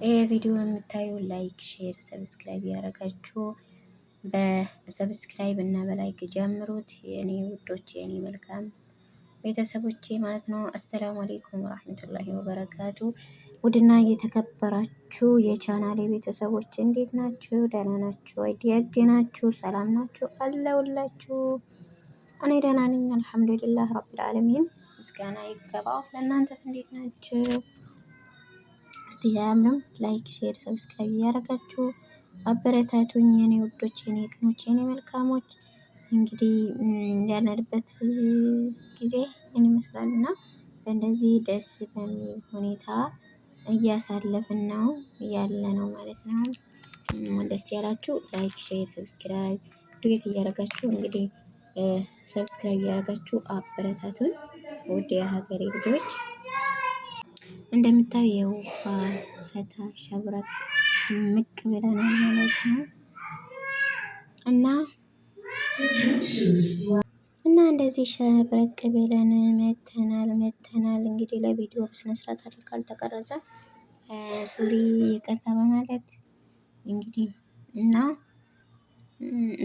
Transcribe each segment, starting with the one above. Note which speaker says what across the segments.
Speaker 1: ይህ ቪዲዮ የምታዩ ላይክ፣ ሼር፣ ሰብስክራይብ ያደረጋችሁ በሰብስክራይብ እና በላይክ ጀምሩት። የኔ ውዶች፣ የኔ መልካም ቤተሰቦቼ ማለት ነው። አሰላሙ አሌይኩም ወራህመቱላሂ ወበረካቱ። ውድና እየተከበራችሁ የቻናሌ ቤተሰቦች እንዴት ናችሁ? ደህና ናችሁ? አይዲያግ ናችሁ? ሰላም ናችሁ? አለሁላችሁ። እኔ ደህና ነኝ አልሐምዱሊላህ ረብል ዓለሚን። ምስጋና ይገባው። ለእናንተስ እንዴት ናችሁ? እስቲ ያምንም ላይክ፣ ሼር፣ ሰብስክራይብ እያደረጋችሁ አበረታቱኝ የኔ ውዶች፣ የኔ ቅኖች፣ የኔ መልካሞች። እንግዲህ ያለንበት ጊዜ ምን ይመስላል እና በእንደዚህ ደስ በሚል ሁኔታ እያሳለፍን ነው ያለ ነው ማለት ነው። ደስ ያላችሁ ላይክ፣ ሼር፣ ሰብስክራይብ ዱዌት እያደረጋችሁ እንግዲህ ሰብስክራይብ እያደረጋችሁ አበረታቱን ውድ የሀገሬ ልጆች። እንደምታየው ፈታ ሸብረቅ ምቅ ብለናል ማለት ነው እና እንደዚህ ሸብረቅ ብለን መተናል። እንግዲህ ለቪዲዮ በስነ ስርዓት ካልተቀረጸ ሱሪ ይቅርታ በማለት እንግዲህ እና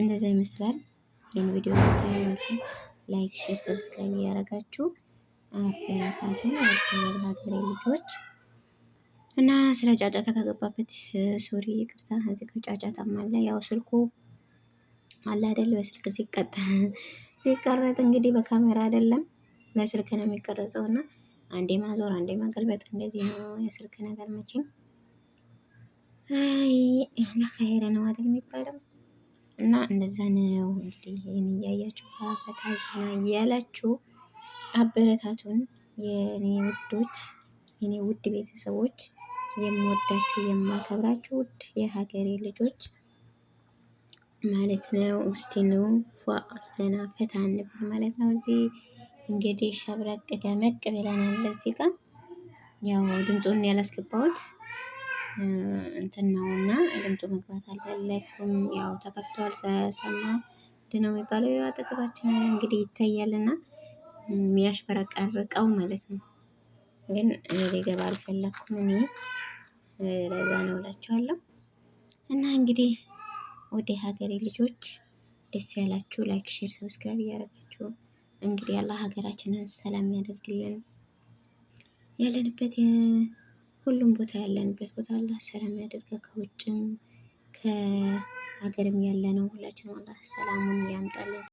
Speaker 1: እንደዛ ይመስላል። ይህን ቪዲዮ ላይክ፣ ሼር፣ ሰብስክራይብ እያደረጋችሁ አበረታቱን ሀገሬ ልጆች። እና ስለ ጫጫታ ከገባበት ሶሪ ይቅርታ። እዚህ ጫጫታም አለ። ያው ስልኩ አለ አይደል፣ በስልክ ሲቀረጥ እንግዲህ በካሜራ አይደለም በስልክ ነው የሚቀረጸው። እና አንዴ ማዞር አንዴ ማገልበጥ እንደዚህ ነው የስልክ ነገር። መቼም አይ ለኸይር ነው አይደል የሚባለው። እና እንደዛ ነው እንግዲህ ይህን እያያችሁ ፈታ ዘና እያላችሁ አበረታቱን የኔ ውዶች፣ የኔ ውድ ቤተሰቦች፣ የምወዳችሁ የማከብራችሁ ውድ የሀገሬ ልጆች ማለት ነው። እስቲ ነው ዘና ፈታ እንበል ማለት ነው። እዚህ እንግዲህ ሸብረቅ ደመቅ ብለናል። እዚህ ጋር ያው ድምፁን ያላስገባሁት እንትን ነውና ድምፁ መግባት አልፈለኩም። ያው ተከፍቷል ሰማ ምንድነው የሚባለው? ያው አጠገባችን እንግዲህ ይታያልና የሚያሽበረቀርቀው ማለት ነው። ግን ሊገባ አልፈለኩም እኔ ለዛ ነው እላችኋለሁ። እና እንግዲህ ወደ ሀገሬ ልጆች ደስ ያላችሁ ላይክ፣ ሼር፣ ሰብስክራይብ እያደረጋችሁ እንግዲህ አላህ ሀገራችንን ሰላም ያደርግልን። ያለንበት ሁሉም ቦታ ያለንበት ቦታ አላህ ሰላም ያደርገ። ከውጭም ከሀገርም ያለ ነው ሁላችንም አላህ ሰላሙን ያምጣልን።